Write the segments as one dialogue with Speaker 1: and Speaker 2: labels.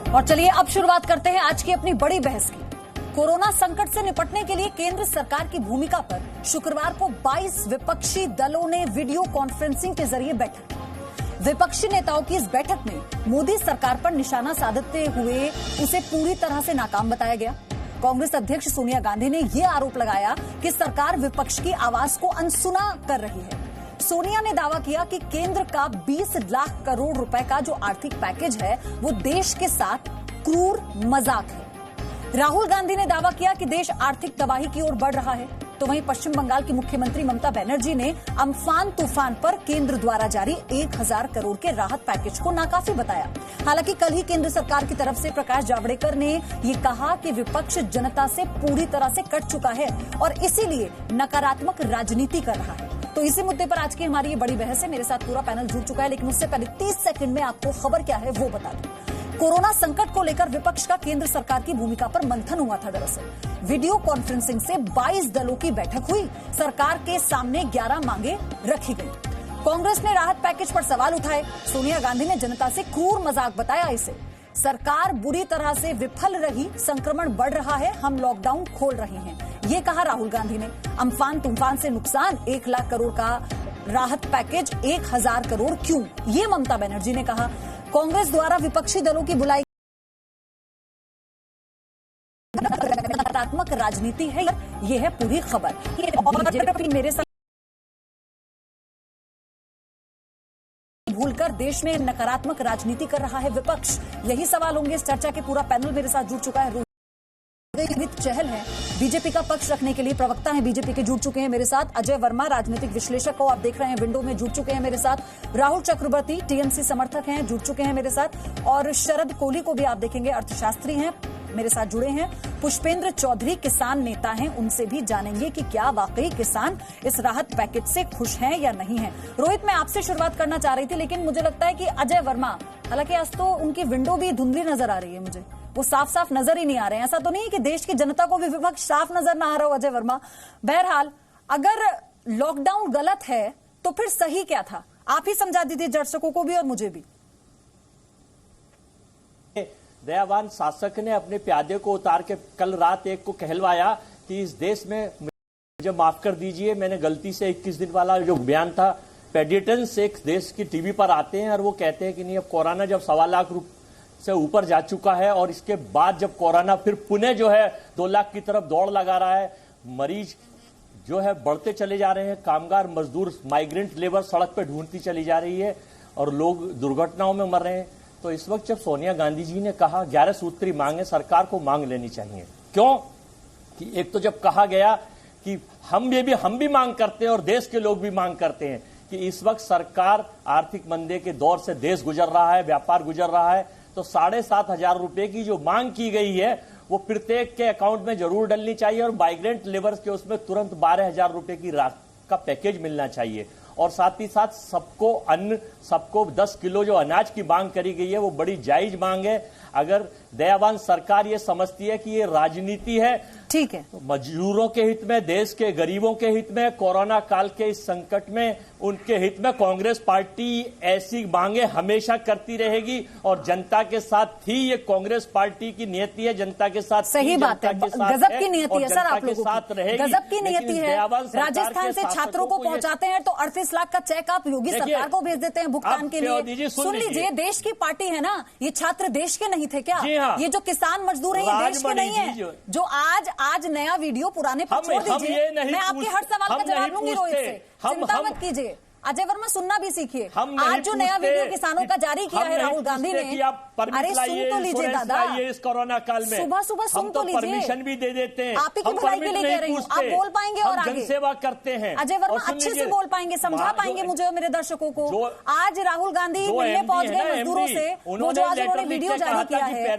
Speaker 1: और चलिए अब शुरुआत करते हैं आज की अपनी बड़ी बहस की। कोरोना संकट से निपटने के लिए केंद्र सरकार की भूमिका पर शुक्रवार को 22 विपक्षी दलों ने वीडियो कॉन्फ्रेंसिंग के जरिए बैठक की। विपक्षी नेताओं की इस बैठक में मोदी सरकार पर निशाना साधते हुए उसे पूरी तरह से नाकाम बताया गया। कांग्रेस अध्यक्ष सोनिया गांधी ने यह आरोप लगाया कि सरकार विपक्ष की आवाज को अनसुना कर रही है। सोनिया ने दावा किया कि केंद्र का 20 लाख करोड़ रुपए का जो आर्थिक पैकेज है वो देश के साथ क्रूर मजाक है। राहुल गांधी ने दावा किया कि देश आर्थिक तबाही की ओर बढ़ रहा है। तो वहीं पश्चिम बंगाल की मुख्यमंत्री ममता बनर्जी ने अम्फान तूफान पर केंद्र द्वारा जारी 1000 करोड़ के राहत पैकेज को नाकाफी बताया। हालांकि कल ही केंद्र सरकार की तरफ से प्रकाश जावड़ेकर ने ये कहा कि विपक्ष जनता से पूरी तरह से कट चुका है और इसीलिए नकारात्मक राजनीति कर रहा है। तो इसी मुद्दे पर आज की हमारी ये बड़ी बहस है। मेरे साथ पूरा पैनल जुड़ चुका है, लेकिन उससे पहले 30 सेकंड में आपको खबर क्या है वो बता दूं। कोरोना संकट को लेकर विपक्ष का केंद्र सरकार की भूमिका पर मंथन हुआ था। दरअसल वीडियो कॉन्फ्रेंसिंग से 22 दलों की बैठक हुई। सरकार के सामने 11 मांगे रखी गई। कांग्रेस ने राहत पैकेज पर सवाल उठाए। सोनिया गांधी ने जनता से क्रूर मजाक बताया इसे। सरकार बुरी तरह से विफल रही, संक्रमण बढ़ रहा है, हम लॉकडाउन खोल रहे हैं, ये कहा राहुल गांधी ने। अम्फान तूफान से नुकसान 1 लाख करोड़ का राहत पैकेज 1000 करोड़ क्यों, ये ममता बनर्जी ने कहा। कांग्रेस द्वारा विपक्षी दलों की बुलाई नकारात्मक राजनीति है, ये है पूरी खबर। और मेरे साथ भूलकर देश में नकारात्मक राजनीति कर रहा है विपक्ष, यही सवाल होंगे इस चर्चा के। पूरा पैनल मेरे साथ जुड़ चुका है। चहल है, बीजेपी का पक्ष रखने के लिए प्रवक्ता हैं बीजेपी के, जुड़ चुके हैं मेरे साथ। अजय वर्मा, राजनीतिक विश्लेषक को आप देख रहे हैं विंडो में, जुड़ चुके हैं मेरे साथ। राहुल चक्रवर्ती, टीएमसी समर्थक हैं, जुड़ चुके हैं मेरे साथ। और शरद कोहली को भी आप देखेंगे, अर्थशास्त्री हैं, मेरे साथ जुड़े हैं। पुष्पेंद्र चौधरी, किसान नेता हैं, उनसे भी जानेंगे कि क्या वाकई किसान इस राहत पैकेज से खुश हैं या नहीं है। रोहित, मैं आपसे शुरुआत करना चाह रही थी, लेकिन मुझे लगता है कि अजय वर्मा, हालांकि आज तो उनकी विंडो भी धुंधली नजर आ रही है, मुझे वो साफ साफ नजर ही नहीं आ रहे हैं। ऐसा तो नहीं है कि देश की जनता को भी विपक्ष साफ नजर ना आ रहा हो अजय वर्मा। बहरहाल, अगर लॉकडाउन गलत है तो फिर सही क्या था, आप ही समझा दीजिए दर्शकों को भी और मुझे भी।
Speaker 2: दयावान शासक ने अपने प्यादे को उतार के कल रात 1 को कहलवाया कि इस देश में, मुझे माफ कर दीजिए, मैंने गलती से 21 दिन वाला जो बयान था, पेडिटेंस एक देश की टीवी पर आते हैं और वो कहते हैं कि नहीं, अब कोरोना जब 1.25 लाख से ऊपर जा चुका है और इसके बाद जब कोरोना फिर पुणे जो है 2 लाख की तरफ दौड़ लगा रहा है, मरीज जो है बढ़ते चले जा रहे हैं, कामगार मजदूर माइग्रेंट लेबर सड़क पे ढूंढती चली जा रही है और लोग दुर्घटनाओं में मर रहे हैं। तो इस वक्त जब सोनिया गांधी जी ने कहा 11 सूत्री मांगे सरकार को मांग लेनी चाहिए, क्यों कि एक तो जब कहा गया कि हम भी मांग करते हैं और देश के लोग भी मांग करते हैं कि इस वक्त सरकार आर्थिक मंदे के दौर से देश गुजर रहा है, व्यापार गुजर रहा है, तो 7,500 रुपए की जो मांग की गई है वो प्रत्येक के अकाउंट में जरूर डलनी चाहिए और माइग्रेंट लेबर्स के उसमें तुरंत 12,000 रुपए की का पैकेज मिलना चाहिए। और साथ ही साथ सबको अन्न, सबको 10 किलो जो अनाज की मांग करी गई है वो बड़ी जायज मांग है। अगर दयावान सरकार ये समझती है कि ये राजनीति है,
Speaker 1: ठीक है,
Speaker 2: तो मजदूरों के हित में, देश के गरीबों के हित में, कोरोना काल के इस संकट में उनके हित में कांग्रेस पार्टी ऐसी मांगे हमेशा करती रहेगी और जनता के साथ ही ये कांग्रेस पार्टी की नियति है, जनता के साथ।
Speaker 1: सही बात है, गजब की नियति है सर, आप लोगों की गजब की नियति है। राजस्थान से छात्रों को पहुंचाते हैं तो 38 लाख का चेक आप योगी सरकार को भेज देते हैं भुगतान के लिए। सुन लीजिए, देश की पार्टी है ना, ये छात्र देश के नहीं थे क्या? ये जो किसान मजदूर है ये देश के नहीं है? जो आज नया वीडियो पुराने पर छोड़ दीजिए, मैं आपके हर सवाल का जवाब लूंगी रोहित से, चिंता मत कीजिए। अजय वर्मा, सुनना भी सीखिए। आज जो नया वीडियो किसानों का जारी किया है राहुल गांधी ने, अरे सुन तो लीजिए दादा,
Speaker 2: इस कोरोना काल में
Speaker 1: सुबह सुबह सुन तो लीजिए,
Speaker 2: परमिशन भी दे देते हैं,
Speaker 1: आप ही की भलाई के लिए कह रही हूँ, आप बोल पाएंगे और आगे
Speaker 2: सेवा करते हैं।
Speaker 1: अजय वर्मा अच्छे से बोल पाएंगे, समझा पाएंगे मुझे और मेरे दर्शकों को। आज राहुल गांधी मिलने पहुंच गए मजदूरों से, वो जो आज उन्होंने वीडियो जारी किया है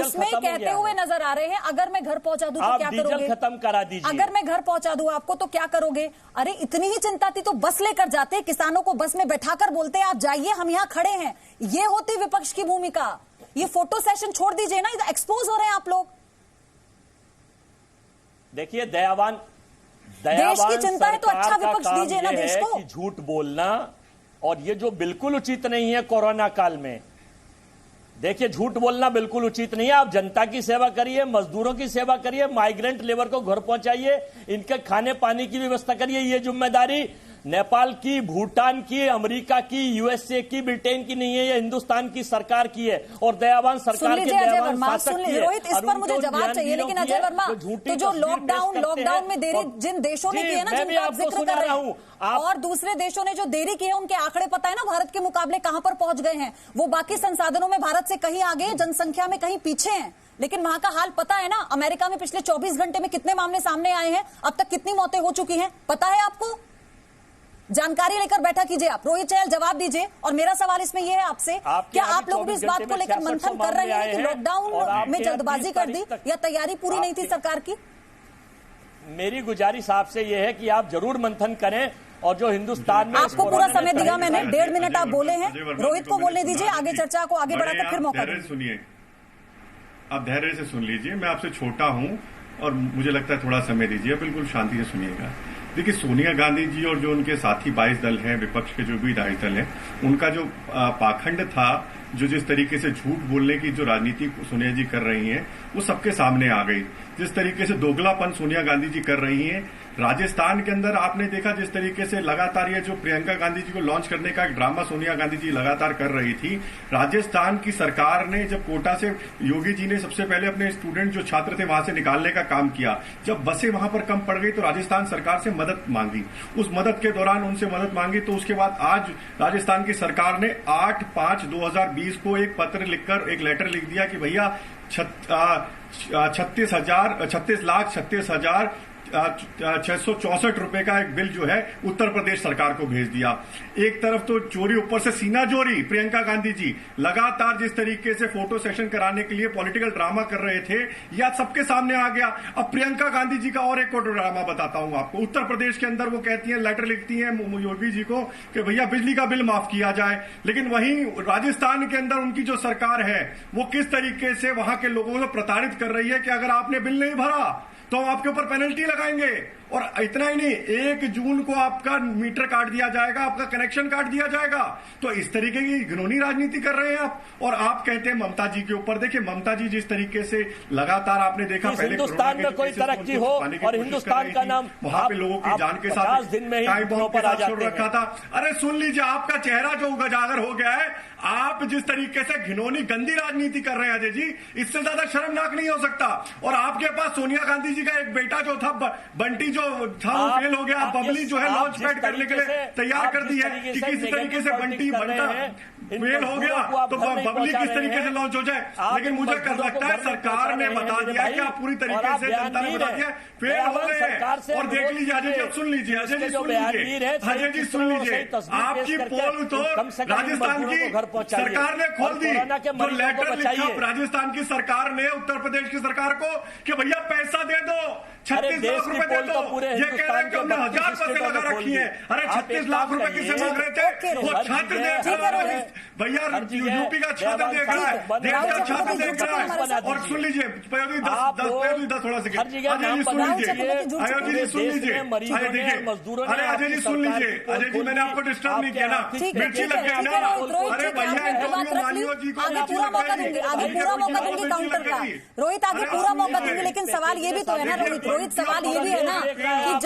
Speaker 1: उसमें कहते हुए नजर आ रहे हैं, अगर मैं घर पहुंचा दूं तो क्या करोगे,
Speaker 2: खत्म करा दीजिए,
Speaker 1: अगर मैं घर पहुंचा दूं आपको तो क्या करोगे। अरे इतनी ही चिंता थी तो बस लेकर जाते, किसानों को बस में बैठाकर बोलते आप जाइए, हम यहां खड़े हैं। ये होती विपक्ष की भूमिका। ये फोटो सेशन छोड़ दीजिए ना, इधर एक्सपोज हो रहे हैं आप लोग।
Speaker 2: देखिए दयावान
Speaker 1: देश की चिंता है तो अच्छा विपक्ष दीजिए ना देश को।
Speaker 2: झूठ बोलना और ये जो बिल्कुल उचित नहीं है कोरोना काल में, देखिए, झूठ बोलना बिल्कुल उचित नहीं है। आप जनता की सेवा करिए, मजदूरों की सेवा करिए, माइग्रेंट लेबर को घर पहुंचाइए, इनके खाने पानी की व्यवस्था करिए। ये जिम्मेदारी नेपाल की, भूटान की, अमेरिका की, यूएसए की, ब्रिटेन की नहीं है, ये हिंदुस्तान की सरकार की है और दयावान सरकार के दयावान शासक की है।
Speaker 1: रोहित, इस पर मुझे जवाब चाहिए, लेकिन अजय वर्मा, तो जो लॉकडाउन में देरी जिन देशों ने की है ना, जिनका आप जिक्र कर रहे हैं, और दूसरे देशों ने जो देरी की है, उनके आंकड़े पता है ना भारत के मुकाबले कहां पर पहुंच गए हैं। वो बाकी संसाधनों में भारत से कहीं आगे, जनसंख्या में कहीं पीछे हैं, लेकिन वहां का हाल पता है ना। अमेरिका में पिछले 24 घंटे में कितने मामले सामने आए हैं, अब तक कितनी मौतें हो चुकी हैं, पता है आपको? जानकारी लेकर बैठा कीजिए आप। रोहित चहल जवाब दीजिए। और मेरा सवाल इसमें यह है आपसे, क्या आप लोग भी इस बात को लेकर मंथन कर रहे हैं कि लॉकडाउन में जल्दबाजी कर दी या तैयारी पूरी नहीं थी सरकार की?
Speaker 2: मेरी गुजारिश आपसे यह है कि आप जरूर मंथन करें और जो हिंदुस्तान में
Speaker 1: आपको पूरा समय दिया मैंने, 1.5 मिनट आप बोले हैं। रोहित को बोलने दीजिए, आगे चर्चा को आगे बढ़ाकर फिर मौका
Speaker 3: सुनिए। आप धैर्य से सुन लीजिए, मैं आपसे छोटा हूं और मुझे लगता है थोड़ा समय दीजिए, बिल्कुल शांति से सुनिएगा। देखिए, सोनिया गांधी जी और जो उनके साथी 22 दल हैं, विपक्ष के जो भी 22 दल हैं, उनका जो पाखंड था, जो जिस तरीके से झूठ बोलने की जो राजनीति सोनिया जी कर रही हैं, वो सबके सामने आ गई। जिस तरीके से दोगलापन सोनिया गांधी जी कर रही हैं, राजस्थान के अंदर आपने देखा जिस तरीके से लगातार ये जो प्रियंका गांधी जी को लॉन्च करने का एक ड्रामा सोनिया गांधी जी लगातार कर रही थी। राजस्थान की सरकार ने जब कोटा से योगी जी ने सबसे पहले अपने स्टूडेंट जो छात्र थे वहां से निकालने का काम किया, जब बसें वहां पर कम पड़ गई तो राजस्थान सरकार से मदद मांगी। उस मदद के दौरान उनसे मदद मांगी तो उसके बाद आज राजस्थान की सरकार ने 8/5/2020 को एक पत्र लिखकर एक लेटर लिख दिया कि भैया 36,664 रुपए का एक बिल जो है उत्तर प्रदेश सरकार को भेज दिया। एक तरफ तो चोरी, ऊपर से सीना चोरी। प्रियंका गांधी जी लगातार जिस तरीके से फोटो सेशन कराने के लिए पॉलिटिकल ड्रामा कर रहे थे, यह सबके सामने आ गया। अब प्रियंका गांधी जी का और एक ड्रामा बताता हूं आपको। उत्तर प्रदेश के अंदर वो कहती हैं, लेटर लिखती हैं योगी जी को कि भैया बिजली का बिल माफ किया जाए, लेकिन वहीं राजस्थान के अंदर उनकी जो सरकार है वो किस तरीके से वहां के लोगों को प्रताड़ित कर रही है कि अगर आपने बिल नहीं भरा तो हम आपके ऊपर पेनल्टी लगाएंगे। और इतना ही नहीं, 1 जून को आपका मीटर काट दिया जाएगा, आपका कनेक्शन काट दिया जाएगा। तो इस तरीके की घिनौनी राजनीति कर रहे हैं आप। और आप कहते हैं ममता जी के ऊपर। देखिए, ममता जी जिस तरीके से लगातार आपने देखा, पहले
Speaker 2: हिंदुस्तान में कोई तरक्की हो और हिंदुस्तान का नाम
Speaker 3: वहां पे लोगों की जान के साथ
Speaker 2: दिन में ही
Speaker 3: पर आ छोड़ रखा था। अरे सुन लीजिए, आपका चेहरा जो उजागर हो गया है, आप जिस तरीके से घिनौनी गंदी राजनीति कर रहे हैं अजय जी, इससे ज्यादा शर्मनाक नहीं हो सकता। और आपके पास सोनिया गांधी जी का एक बेटा जो था बंटी जो था वो फेल हो गया। बबली जो है लॉन्च पैड करने के लिए तैयार कर दी है कि किसी तरीके से बंटी बनता फेल हो गया तो बबली किस तरीके से लॉन्च हो जाए। लेकिन मुझे लगता है सरकार ने बता दिया कि आप पूरी तरीके से, जनता ने बता दिया फेल हो गए हैं। और देख लीजिए अजय जी, अब सुन लीजिए अजय जी, सुन लीजिए अजय जी, सुन लीजिए। आपकी पोल तो राजस्थान की सरकार ने खोल दी। जो लेटर लिखा राजस्थान की सरकार ने उत्तर प्रदेश की सरकार को कि भैया पैसा दे दो, 36 लाख रुपए दे दो। ये कह रहे हैं कि हमने 1000 बसें लगा रखी है। अरे 36 लाख रुपए किसे मांग रहे थे? वो छात्र देख रहा है भैया, यूपी का छात्र देख रहा है, देश का छात्र देख रहा है। और सुन लीजिए 10 थोड़ा सा अजय जी सुन लीजिए, अजय जी सुन लीजिए, अरे अजय जी सुन लीजिए, अजय जी मैंने आपको डिस्टर्ब नहीं किया ना, मिर्ची लग गई ना। अरे भैया एंटोनियो मानियो जी को
Speaker 1: आगे पूरा मौका दूंगी, आगे पूरा मौका दूंगी काउंटर का। रोहित आगे पूरा मौका दूंगी, लेकिन सवाल ये भी तो है ना रोहित, सवाल ये भी है ना कि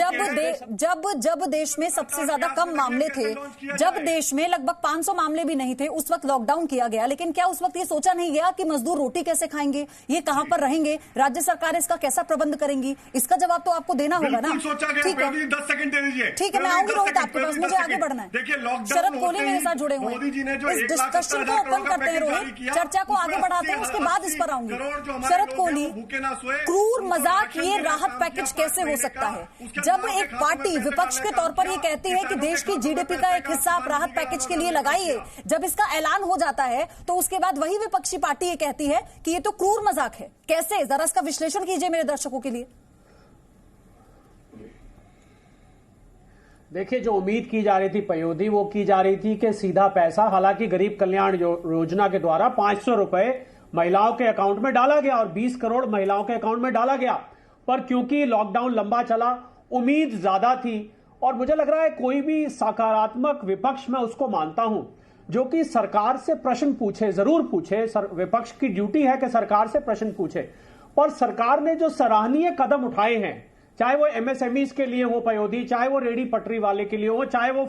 Speaker 1: जब देश में सबसे ज्यादा कम मामले थे, जब देश में लगभग 500 मामले भी नहीं थे, उस वक्त लॉकडाउन किया गया। लेकिन क्या उस वक्त ये सोचा नहीं गया कि मजदूर रोटी कैसे खाएंगे, ये कहां पर रहेंगे, राज्य सरकार इसका कैसा प्रबंध करेंगी? इसका जवाब तो आपको देना होगा ना।
Speaker 3: ठीक है, 10 सेकंड दे दीजिए।
Speaker 1: ठीक है, मैं आऊंगी रोहित आपके पास, मुझे आगे बढ़ना है। शरद कोहली मेरे साथ जुड़े हुए हैं, इस डिस्कशन को ओपन करते हैं रोहित, चर्चा को आगे बढ़ाते हैं, उसके बाद इस पर आऊंगी। शरद कोहली, क्रूर मजाक ये राहत पैकेज कैसे हो सकता है जब एक पार्टी विपक्ष के तौर पर ये कहती है कि देश की जीडीपी का एक हिस्सा आप राहत पैकेज के लिए लगाइए। जब इसका ऐलान हो जाता है तो उसके बाद वही विपक्षी पार्टी ये कहती है कि ये तो क्रूर मजाक है। कैसे, जरा इसका विश्लेषण कीजिए मेरे दर्शकों के लिए।
Speaker 4: देखिए, जो उम्मीद की जा रही थी पयोधी, वो की जा रही थी कि सीधा पैसा, हालांकि गरीब कल्याण योजना के द्वारा 500 रुपए महिलाओं के अकाउंट में डाला गया और 20 करोड़ महिलाओं के अकाउंट में डाला गया। पर क्योंकि लॉकडाउन लंबा चला, उम्मीद ज्यादा थी और मुझे लग रहा है कोई भी सकारात्मक विपक्ष में उसको मानता हूं जो कि सरकार से प्रश्न पूछे, जरूर पूछे, विपक्ष की ड्यूटी है कि सरकार से प्रश्न पूछे। पर सरकार ने जो सराहनीय कदम उठाए हैं, चाहे वो एमएसएमईज के लिए हो पयोधी, चाहे वो रेडी पटरी वाले के लिए हो, चाहे वो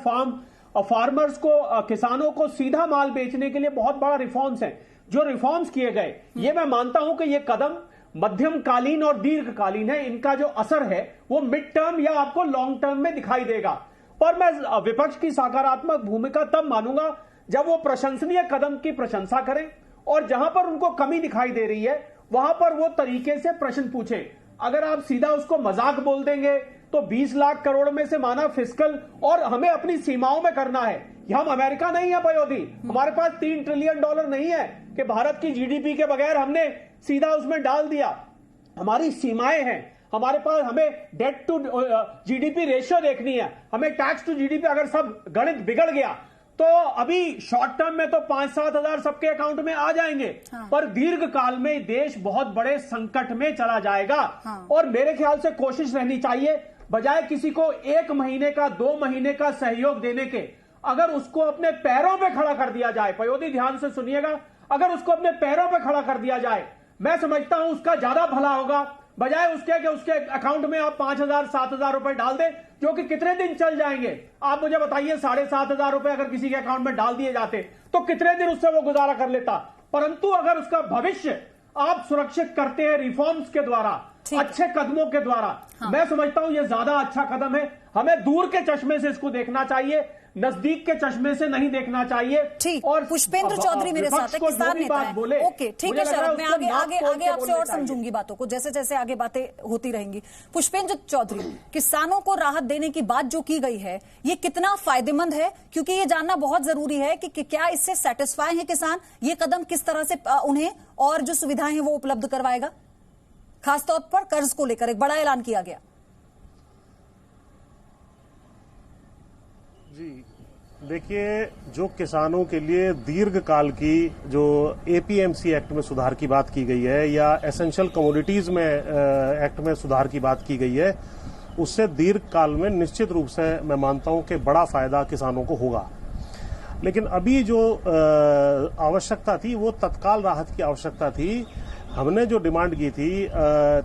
Speaker 4: फार्मर्स को, किसानों को सीधा माल बेचने के लिए बहुत बड़ा रिफॉर्म्स है। जो रिफॉर्म्स किए गए, ये मैं मानता हूं कि ये कदम मध्यमकालीन और दीर्घकालीन है। इनका जो असर है वो मिड टर्म या आपको लॉन्ग टर्म में दिखाई देगा। पर मैं विपक्ष की सकारात्मक भूमिका तब मानूंगा जब वो प्रशंसनीय कदम की प्रशंसा करें और जहां पर उनको कमी दिखाई दे रही है वहां पर वो तरीके से प्रश्न पूछे। अगर आप सीधा उसको मजाक बोल देंगे तो 20 लाख करोड़ में से माना फिस्कल और हमें अपनी सीमाओं में करना है। हम अमेरिका नहीं है पयोधी, हमारे पास $3 ट्रिलियन नहीं है कि भारत की जीडीपी के बगैर हमने सीधा उसमें डाल दिया। हमारी सीमाएं हैं, हमारे पास, हमें डेट टू जीडीपी रेशियो देखनी है, हमें टैक्स टू जीडीपी। अगर सब गणित बिगड़ गया तो अभी शॉर्ट टर्म में तो 5-7 हजार सबके अकाउंट में आ जाएंगे। हाँ। पर दीर्घ काल में देश बहुत बड़े संकट में चला जाएगा। हाँ। और मेरे ख्याल से कोशिश रहनी चाहिए, बजाय किसी को 1 महीने का 2 महीने का सहयोग देने के, अगर उसको अपने पैरों पे खड़ा कर दिया जाए, पयोधी ध्यान से सुनिएगा, अगर उसको अपने पैरों पे खड़ा कर दिया जाए, मैं समझता हूं उसका ज्यादा भला होगा, बजाय उसके कि उसके अकाउंट में आप 5,000-7,000 रुपए डाल दें, जो कि कितने दिन चल जाएंगे। आप मुझे बताइए, 7,500 रुपए अगर किसी के अकाउंट में डाल दिए जाते तो कितने दिन उससे वो गुजारा कर लेता। परंतु अगर उसका भविष्य आप सुरक्षित करते हैं रिफॉर्म्स के द्वारा, अच्छे कदमों के द्वारा, हाँ। मैं समझता हूं यह ज्यादा अच्छा कदम है। हमें दूर के चश्मे से इसको देखना चाहिए, नजदीक के चश्मे से नहीं देखना चाहिए।
Speaker 1: ठीक। और पुष्पेंद्र चौधरी मेरे साथ है, किसान नेता है। ओके, ठीक है शरद, मैं आगे आपसे और समझूंगी बातों को, जैसे जैसे आगे बातें होती रहेंगी। पुष्पेंद्र चौधरी, किसानों को राहत देने की बात जो की गई है, ये कितना फायदेमंद है? क्योंकि ये जानना बहुत जरूरी है कि क्या इससे सेटिस्फाई है किसान, ये कदम किस तरह से उन्हें और जो सुविधाएं हैं वो उपलब्ध करवाएगा। खासतौर पर कर्ज को लेकर एक बड़ा ऐलान किया गया।
Speaker 5: जी देखिए, जो किसानों के लिए दीर्घकाल की जो एपीएमसी एक्ट में सुधार की बात की गई है या एसेंशियल कमोडिटीज में एक्ट में सुधार की बात की गई है, उससे दीर्घकाल में निश्चित रूप से मैं मानता हूं कि बड़ा फायदा किसानों को होगा। लेकिन अभी जो आवश्यकता थी वो तत्काल राहत की आवश्यकता थी। हमने जो डिमांड की थी,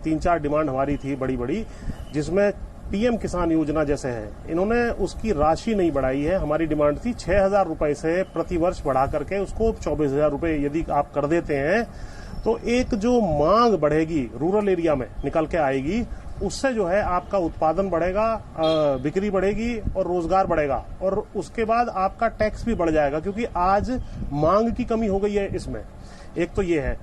Speaker 5: 3-4 डिमांड हमारी थी बड़ी बड़ी, जिसमें पीएम किसान योजना जैसे है, इन्होंने उसकी राशि नहीं बढ़ाई है। हमारी डिमांड थी 6,000 रुपए से प्रति वर्ष बढ़ा करके उसको 24,000 रुपए यदि आप कर देते हैं तो एक जो मांग बढ़ेगी रूरल एरिया में निकल के आएगी, उससे जो है आपका उत्पादन बढ़ेगा, बिक्री बढ़ेगी और रोजगार बढ़ेगा, और उसके बाद आपका टैक्स भी बढ़ जाएगा, क्योंकि आज मांग की कमी हो गई है इसमें। एक तो ये है।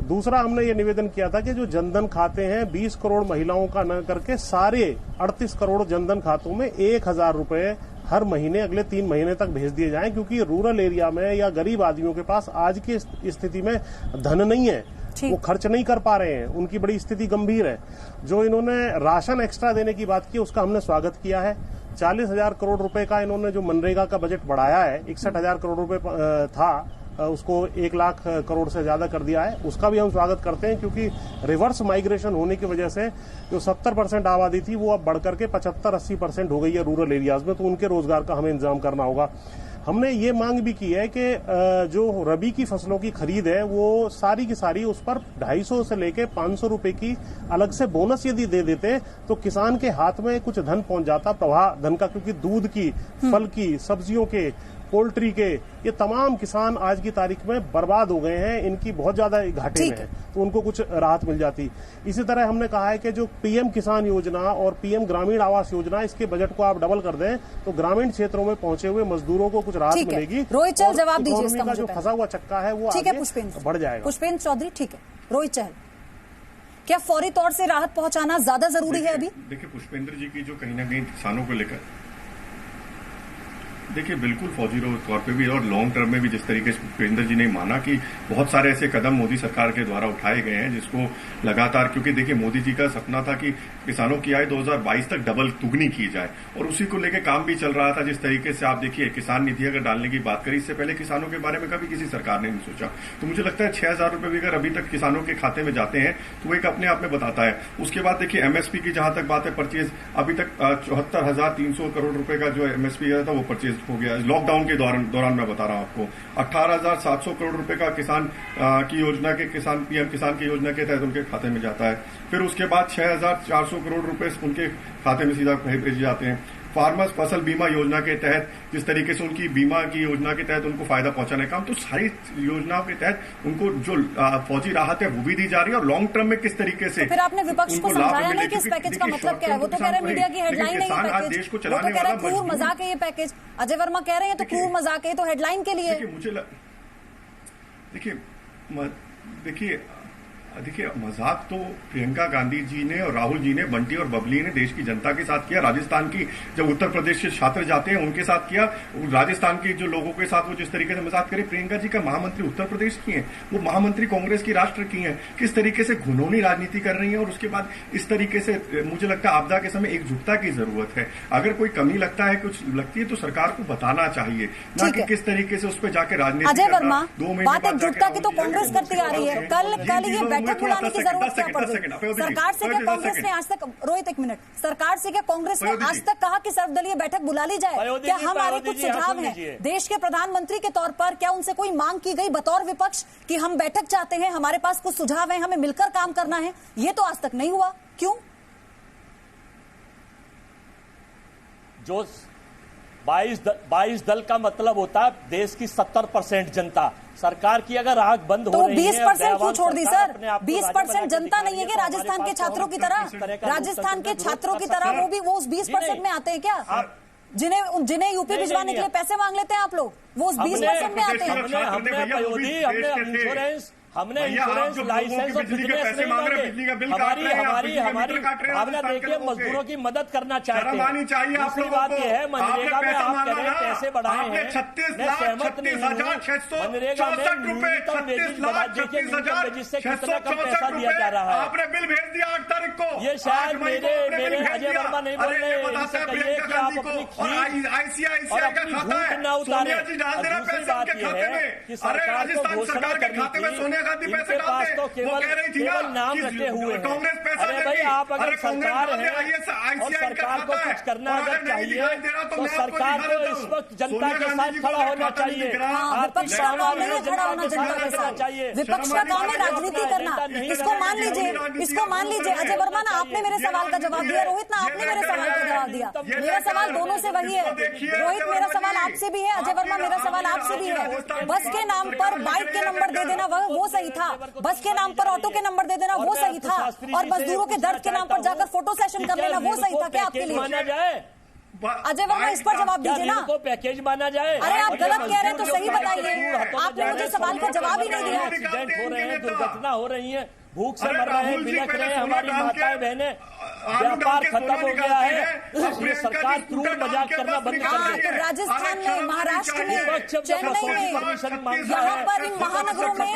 Speaker 5: दूसरा, हमने ये निवेदन किया था कि जो जनधन खाते हैं 20 करोड़ महिलाओं का न करके सारे 38 करोड़ जनधन खातों में 1,000 रुपए हर महीने अगले 3 महीने तक भेज दिए जाएं, क्योंकि रूरल एरिया में या गरीब आदमियों के पास आज की स्थिति में धन नहीं है, वो खर्च नहीं कर पा रहे हैं, उनकी बड़ी स्थिति गंभीर है। जो इन्होंने राशन एक्स्ट्रा देने की बात की, उसका हमने स्वागत किया है। 40,000 करोड़ रुपए का इन्होंने जो मनरेगा का बजट बढ़ाया है, 61,000 करोड़ रुपए था, उसको 1 लाख करोड़ से ज्यादा कर दिया है, उसका भी हम स्वागत करते हैं, क्योंकि रिवर्स माइग्रेशन होने की वजह से जो 70% आबादी थी वो अब बढ़कर के 75-80% हो गई है रूरल एरियाज में, तो उनके रोजगार का हमें इंतजाम करना होगा। हमने ये मांग भी की है कि जो रबी की फसलों की खरीद है वो सारी की सारी उस पर 250 से लेके 500 रुपए की अलग से बोनस यदि दे देते तो किसान के हाथ में कुछ धन पहुंच जाता, प्रवाह धन का, क्योंकि दूध की, फल की, सब्जियों के, पोल्ट्री के, ये तमाम किसान आज की तारीख में बर्बाद हो गए हैं, इनकी बहुत ज्यादा घाटे में है, तो उनको कुछ राहत मिल जाती। इसी तरह हमने कहा है कि जो पीएम किसान योजना और पीएम ग्रामीण आवास योजना, इसके बजट को आप डबल कर दें तो ग्रामीण क्षेत्रों में पहुंचे हुए मजदूरों को कुछ राहत मिलेगी।
Speaker 1: रोहित चहल जवाब दीजिए इसका,
Speaker 5: जो फंसा हुआ चक्का है वो आगे बढ़ जाएगा।
Speaker 1: पुष्पेंद्र चौधरी, ठीक है। रोहित चहल, क्या फौरी तौर से राहत पहुंचाना ज्यादा जरूरी है अभी?
Speaker 3: देखिए, पुष्पेंद्र जी की जो कहीं ना कहीं किसानों को लेकर, देखिए बिल्कुल फौजी तौर पे भी और लॉन्ग टर्म में भी जिस तरीके से पुष्पेंद्र जी ने माना कि बहुत सारे ऐसे कदम मोदी सरकार के द्वारा उठाए गए हैं जिसको लगातार, क्योंकि देखिए मोदी जी का सपना था कि किसानों की आय 2022 तक डबल दुगनी की जाए, और उसी को लेकर काम भी चल रहा था। जिस तरीके से आप देखिए किसान निधि अगर डालने की बात करी, इससे पहले किसानों के बारे में कभी किसी सरकार ने नहीं सोचा, तो मुझे लगता है 6,000 रुपए भी अगर अभी तक किसानों के खाते में जाते हैं तो वो एक अपने आप में बताता है। उसके बाद देखिए एमएसपी की जहां तक बात है, परचेज अभी तक 74,300 करोड़ रुपए का जो एमएसपी गया था वो परचेज हो गया। लॉकडाउन के दौरान मैं बता रहा हूं आपको 18,700 करोड़ रुपए का किसान की योजना के पीएम किसान की योजना के तहत उनके खाते में जाता है। फिर उसके बाद 6,400 करोड़ रुपए उनके खाते में सीधा भेजे जाते हैं। फार्मर्स फसल बीमा योजना के तहत जिस तरीके से उनकी बीमा की योजना के तहत उनको फायदा पहुंचाने का काम, तो सारी योजनाओं के तहत उनको जो फौजी राहत है वो भी दी जा रही है। और लॉन्ग टर्म में किस तरीके से
Speaker 1: तो फिर आपने विपक्ष को समझाया नहीं कि इस पैकेज का मतलब क्या है? वो तो कह रहे हैं मीडिया की हेडलाइन है ये पैकेज, वो तो कह रहे हैं क्रूर मजाक है ये पैकेज। अजय वर्मा कह रहे हैं तो क्रूर मजाक है, तो हेडलाइन के लिए।
Speaker 3: देखिए मजाक तो प्रियंका गांधी जी ने और राहुल जी ने, बंटी और बबली ने देश की जनता के साथ किया। राजस्थान की जब उत्तर प्रदेश के छात्र जाते हैं उनके साथ किया। राजस्थान के जो लोगों के साथ वो जिस तरीके से मजाक करे, प्रियंका जी का महामंत्री उत्तर प्रदेश की हैं, वो महामंत्री कांग्रेस की राष्ट्र की हैं, किस तरीके से घुनौनी राजनीति कर रही है। और उसके बाद इस तरीके से मुझे लगता है आपदा के समय एकजुटता की जरूरत है। अगर कोई कमी लगता है, कुछ लगती है, तो सरकार को बताना चाहिए, ना कि किस तरीके से उस पर जाकर राजनीति।
Speaker 1: अजय वर्मा, बात एकजुटता की तो कांग्रेस करती आ रही है। कल ये बैठक बुलाने की जरूरत क्या पड़ गई? सरकार से क्या कांग्रेस ने आज तक, रोहित एक मिनट, सरकार से क्या कांग्रेस ने आज तक कहा कि सर्वदलीय बैठक बुला ली जाए? क्या हमारे कुछ सुझाव हैं देश के प्रधानमंत्री के तौर पर? क्या उनसे कोई मांग की गई बतौर विपक्ष कि हम बैठक चाहते हैं, हमारे पास कुछ सुझाव हैं, हमें मिलकर काम करना है? ये तो आज तक नहीं हुआ, क्यों?
Speaker 2: जो 22 दल का मतलब होता है देश की 70% जनता। सरकार की अगर आंख बंद हो रही है,
Speaker 1: 20% क्यों छोड़ दी सर? 20% जनता नहीं है कि राजस्थान के छात्रों की तरह? राजस्थान के छात्रों की तरह वो भी वो उस 20% में आते हैं क्या? जिन्हें यूपी भिजवाने के लिए पैसे मांग लेते हैं आप लोग, वो उस 20% में आते हैं।
Speaker 2: हमने इंश्योरेंस लाइसेंस और बिजनेस नहीं मांगे। हमारी भावना देखिए, मजदूरों की मदद करना चाहते हैं। दूसरी बात यह है, मनरेगा में आप कह रहे हैं पैसे बढ़ाए हैं, मैं सहमत नहीं हूँ। मनरेगा में न्यूनतम वेजिस से कितना कम पैसा दिया जा रहा है।
Speaker 3: आपने बिल भेज दिया 8 तारीख को।
Speaker 2: ये शायद मेरे अजय वर्मा नहीं बोल रहे, इनसे कहिए कि आप अपनी खीर और अपनी झूठ न उतारे। दूसरी बात यह है कि सरकार को घोषणा करनी थी, इनके पास तो केवल नाम रखे हुए हैं। अरे भाई, आप अगर सरकार है और सरकार को कुछ करना अगर चाहिए तो सरकार को इस वक्त जनता के साथ खड़ा होना चाहिए।
Speaker 1: विपक्ष का काम नहीं है खड़ा होना जनता के साथ, विपक्ष का काम है राजनीति करना। इसको मान लीजिए, इसको मान लीजिए। अजय वर्मा ना, आपने मेरे सवाल का जवाब दिया, रोहित ना आपने मेरे सवाल का जवाब दिया। मेरा सवाल दोनों से वही है। रोहित, मेरा सवाल आपसे भी है, अजय वर्मा मेरा सवाल आपसे भी है। बस के नाम पर बाइक के नंबर दे देना वो सही था, बस के नाम पर ऑटो के नंबर दे देना वो सही था, और मजदूरों के दर्द के नाम पर जाकर फोटो सेशन कर लेना वो सही था क्या आपके लिए? अजय वर्मा, इस पर जवाब दीजिए ना।
Speaker 2: को पैकेज माना जाए?
Speaker 1: अरे आप गलत कह रहे हैं तो सही बताइए। आपने मुझे सवाल का जवाब ही नहीं दिया।
Speaker 2: एक्सीडेंट हो रहे हैं, दुर्घटना हो रही है, भूख से मर रहे हैं, बिलख रहे हैं हमारी माताएं बहनें, व्यापार खत्म हो गया है। ये सरकार क्रूर मजाक करना बंद कर दे।
Speaker 1: राजस्थान में, महाराष्ट्र में, चेन्नई में, यहाँ पर इन महानगरों में नहीं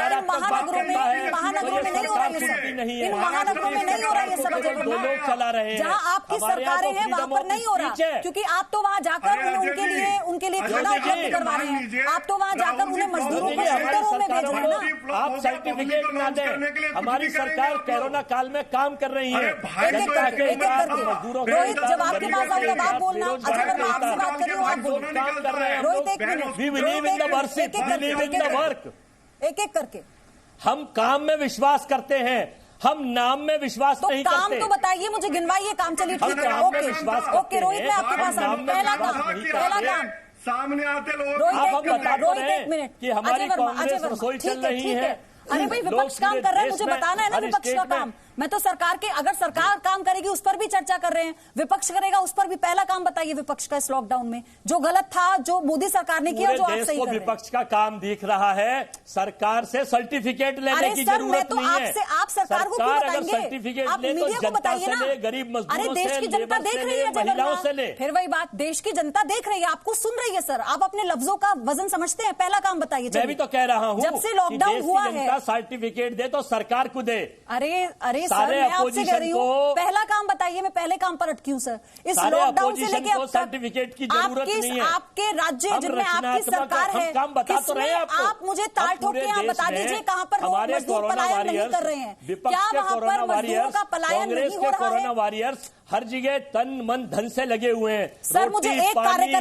Speaker 1: हो रहा ये सब। इन महानगरों में नहीं हो रहा ये सब अजय वर्मा। जहाँ आपकी सरकारें हैं वहाँ पर नहीं हो रहा, क्योंकि आप तो वहाँ जाकर उनके लिए खाना उपलब्ध करवा रहे हैं। आप तो वहाँ जाकर उन्हें मजदूरों को शेल्टरों में भेज रहे हैं ना।
Speaker 2: आप सर्टिफिकेट ना दें, हमारी सरकार कोरोना काल में काम कर रही है।
Speaker 1: रोहित, जब आपके पास आऊंगा बात बोलना। अजय वर्मा, आपसे बात कर रही हूँ, आप बोलो।
Speaker 2: काम कर रहे हैं।
Speaker 1: रोहित एक minute,
Speaker 2: We believe in the work.
Speaker 1: एक एक करके।
Speaker 2: हम काम में विश्वास करते हैं, हम नाम में विश्वास नहीं करते।
Speaker 1: काम तो बताइए मुझे, गिनवाइए काम। चलिए ठीक है, ओके रोहित, मैं आपके पास आऊँ। पहला काम
Speaker 3: सामने आते लोग।
Speaker 1: रोहित एक मिनट
Speaker 2: कि हमारी कांग्रेस रसोई चल रही है।
Speaker 1: अरे भाई, विपक्ष काम कर रहे हैं, मुझे बताना है ना विपक्ष का काम। मैं तो सरकार के, अगर सरकार काम करेगी उस पर भी चर्चा कर रहे हैं, विपक्ष करेगा उस पर भी। पहला काम बताइए विपक्ष का इस लॉकडाउन में जो गलत था, जो मोदी सरकार ने किया, जो आप सही कर रहे हैं।
Speaker 2: विपक्ष का काम दिख रहा है, सरकार से सर्टिफिकेट लेने की जरूरत नहीं है।
Speaker 1: आप सरकार को क्यों बताएंगे?
Speaker 2: सर्टिफिकेट
Speaker 1: आप मीडिया को बताइए ना।
Speaker 2: गरीब मजदूरों
Speaker 1: अरे देश की जनता देख रही है,
Speaker 2: महिलाओं से ले।
Speaker 1: फिर वही बात, देश की जनता देख रही है, आपको सुन रही है। सर, आप अपने लफ्जों का वजन समझते हैं। पहला काम बताइए।
Speaker 2: मैं भी तो कह रहा हूँ,
Speaker 1: जब से लॉकडाउन हुआ है,
Speaker 2: सर्टिफिकेट दे तो सरकार को दे।
Speaker 1: अरे नहीं सर,
Speaker 2: सारे
Speaker 1: मैं आपसे कह रही हूँ
Speaker 2: opposition को-
Speaker 1: पहला काम बताइए, मैं पहले काम पर अटकी हूँ सर। इस
Speaker 2: सारे
Speaker 1: लॉकडाउन से
Speaker 2: opposition
Speaker 1: लेके
Speaker 2: को
Speaker 1: अब तक
Speaker 2: सर्टिफिकेट की जरूरत नहीं है।
Speaker 1: आपके राज्य
Speaker 2: हम
Speaker 1: जिनमें आपकी
Speaker 2: रचनात्मक
Speaker 1: सरकार
Speaker 2: हम
Speaker 1: है,
Speaker 2: काम बता तो रहे हैं
Speaker 1: किसमें
Speaker 2: आपको।
Speaker 1: आप मुझे ताल
Speaker 2: हम
Speaker 1: ठोक के
Speaker 2: पूरे
Speaker 1: यहाँ
Speaker 2: देश
Speaker 1: बता
Speaker 2: में
Speaker 1: दीजिए कहाँ पर
Speaker 2: हमारे
Speaker 1: मजदूर
Speaker 2: कोरोना
Speaker 1: पलायन नहीं
Speaker 2: वॉरियर्स,
Speaker 1: कर रहे हैं,
Speaker 2: विपक्ष
Speaker 1: क्या
Speaker 2: के
Speaker 1: वहाँ
Speaker 2: कोरोना
Speaker 1: पर मजदूरों
Speaker 2: वॉरियर्स,
Speaker 1: का पलायन
Speaker 2: कांग्रेस
Speaker 1: नहीं
Speaker 2: के
Speaker 1: हो रहा
Speaker 2: कोरोना
Speaker 1: है?
Speaker 2: वॉरियर्स हर जगह तन मन धन से लगे हुए हैं।
Speaker 1: सर मुझे
Speaker 2: रोटी,
Speaker 1: एक
Speaker 2: पानी,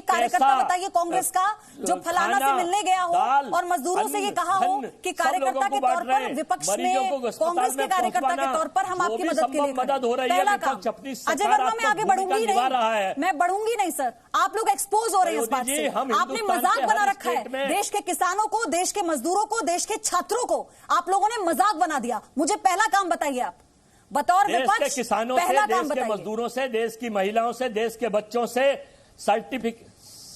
Speaker 1: कार्यकर्ता
Speaker 2: पैसा,
Speaker 1: बताइए कांग्रेस का जो फलाना से
Speaker 2: खाना,
Speaker 1: मिलने गया हो
Speaker 2: दाल,
Speaker 1: और मजदूरों से ये कहा हो
Speaker 2: धन,
Speaker 1: कि
Speaker 2: सब
Speaker 1: कार्यकर्ता
Speaker 2: लोगों
Speaker 1: के
Speaker 2: को बांट
Speaker 1: तौर
Speaker 2: रहे
Speaker 1: पर
Speaker 2: हैं।
Speaker 1: विपक्ष
Speaker 2: मरीजों
Speaker 1: में
Speaker 2: को अस्पताल
Speaker 1: कांग्रेस के
Speaker 2: में
Speaker 1: कार्यकर्ता के
Speaker 2: पहुंचवाना,
Speaker 1: तौर पर हम
Speaker 2: जो
Speaker 1: आपकी
Speaker 2: भी
Speaker 1: मदद के लिए
Speaker 2: संभव मदद
Speaker 1: खड़े
Speaker 2: हो
Speaker 1: हैं।
Speaker 2: रही है,
Speaker 1: पहला
Speaker 2: विपक्ष
Speaker 1: काम
Speaker 2: अपनी
Speaker 1: अजय वर्मा, मैं
Speaker 2: सकारात्मक
Speaker 1: आगे
Speaker 2: भूमिका
Speaker 1: बढ़ूंगी
Speaker 2: निभा रहा है।
Speaker 1: नहीं, मैं बढ़ूंगी नहीं सर, आप लोग एक्सपोज हो रहे हैं इस बात
Speaker 2: जी,
Speaker 1: से।
Speaker 2: हम
Speaker 1: आपने
Speaker 2: हिंदुस्तान
Speaker 1: मजाक
Speaker 2: के
Speaker 1: बना
Speaker 2: हर
Speaker 1: रखा है
Speaker 2: स्टेट में-
Speaker 1: देश के किसानों को, देश के मजदूरों को, देश के छात्रों को आप लोगों ने मजाक बना दिया। मुझे पहला काम बताइए आप बतौर
Speaker 2: देश के
Speaker 1: विपक्ष,
Speaker 2: किसानों
Speaker 1: पहला
Speaker 2: से,
Speaker 1: काम
Speaker 2: देश के
Speaker 1: बताइए।
Speaker 2: मजदूरों से, देश की महिलाओं से, देश के बच्चों से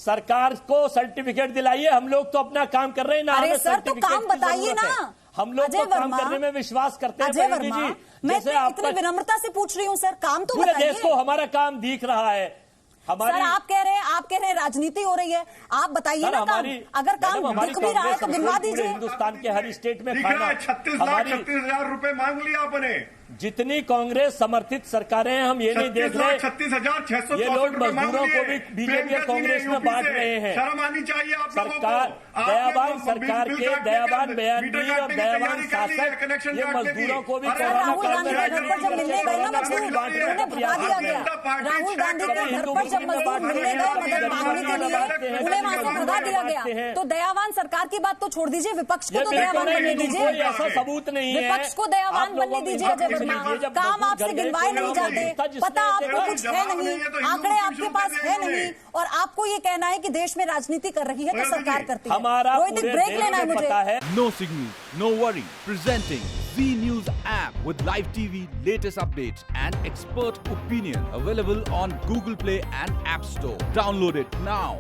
Speaker 2: सरकार को सर्टिफिकेट दिलाइए। हम लोग तो अपना काम कर रहे हैं ना,
Speaker 1: अरे
Speaker 2: हमें
Speaker 1: सर, तो
Speaker 2: सर्टिफिकेट
Speaker 1: काम
Speaker 2: की
Speaker 1: बताइए
Speaker 2: जरूरत है।
Speaker 1: ना।
Speaker 2: हम लोग
Speaker 1: अजय
Speaker 2: तो काम
Speaker 1: वर्मा,
Speaker 2: करने में विश्वास करते हैं
Speaker 1: अजय
Speaker 2: पहलवी
Speaker 1: वर्मा,
Speaker 2: जी।
Speaker 1: मैं
Speaker 2: जैसे
Speaker 1: इतनी विनम्रता से पूछ रही हूँ सर, काम तो
Speaker 2: पूरे
Speaker 1: बताइए।
Speaker 2: देश को हमारा काम दिख रहा है।
Speaker 1: सर आप कह रहे हैं राजनीति हो रही है, आप बताइए ना काम। अगर काम दिख भी रहा है तो गिनवा दीजिए।
Speaker 2: हिंदुस्तान के हर स्टेट में
Speaker 3: दिख रहा
Speaker 2: खाना
Speaker 3: है 36,36,000 रुपए मांग लिया आपने।
Speaker 2: जितनी कांग्रेस समर्थित सरकारें हैं, हम ये नहीं देख रहे
Speaker 3: 36,36,664
Speaker 2: ये लोग
Speaker 3: रुपए मांग
Speaker 2: मजदूरों
Speaker 3: लिए।
Speaker 2: को भी बीजेपी और
Speaker 3: प्रियंका जी ने
Speaker 2: कांग्रेस में
Speaker 3: यूपी
Speaker 2: बांट
Speaker 3: से
Speaker 2: रहे हैं।
Speaker 3: शर्म आनी चाहिए आप लोगों को।
Speaker 2: सरकार
Speaker 3: आपने
Speaker 2: दयावान
Speaker 3: बिल
Speaker 2: सरकार
Speaker 3: काटने
Speaker 2: के दयावान बयानबी
Speaker 3: मीटर
Speaker 2: और
Speaker 3: काटने की
Speaker 2: दयावान
Speaker 3: तैयारी कर ली है,
Speaker 2: शासक
Speaker 3: कनेक्शन
Speaker 2: ये
Speaker 3: काटने की।
Speaker 2: मजदूरों को भी
Speaker 3: अरे
Speaker 2: कोरोना
Speaker 1: राहुल
Speaker 2: काल
Speaker 1: गांधी
Speaker 2: में
Speaker 1: के घर पर जब मिलने गए ना मजदूर, उन्हें भगा दिया गया। राहुल गांधी के घर पर जब मजदूर मिलने गए मदद मांगने के लिए, उन्हें वहां से भगा दिया गया। तो दयावान सरकार की बात तो छोड़ दीजिए, विपक्ष को तो दयावान बनने दीजिए।
Speaker 2: कोई ऐसा सबूत नहीं है।
Speaker 1: विपक्ष को दयावान बनने दीजिए अजय वर्मा। काम आपसे गिनवाए नहीं जाते, पता आपको कुछ है नहीं, आंकड़े आपके पास है नहीं, और आपको ये कहना है कि देश में राजनीति कर रही है तो सरकार करती है।
Speaker 2: हमारा
Speaker 1: रोहित
Speaker 2: पूरे
Speaker 1: ब्रेक
Speaker 2: देश
Speaker 1: लेना है
Speaker 2: को
Speaker 1: मुझे।
Speaker 2: पता है।
Speaker 6: No signal, no worry. Presenting Z News app with live TV, latest updates, and expert opinion. Available on Google Play and App Store. Download it now.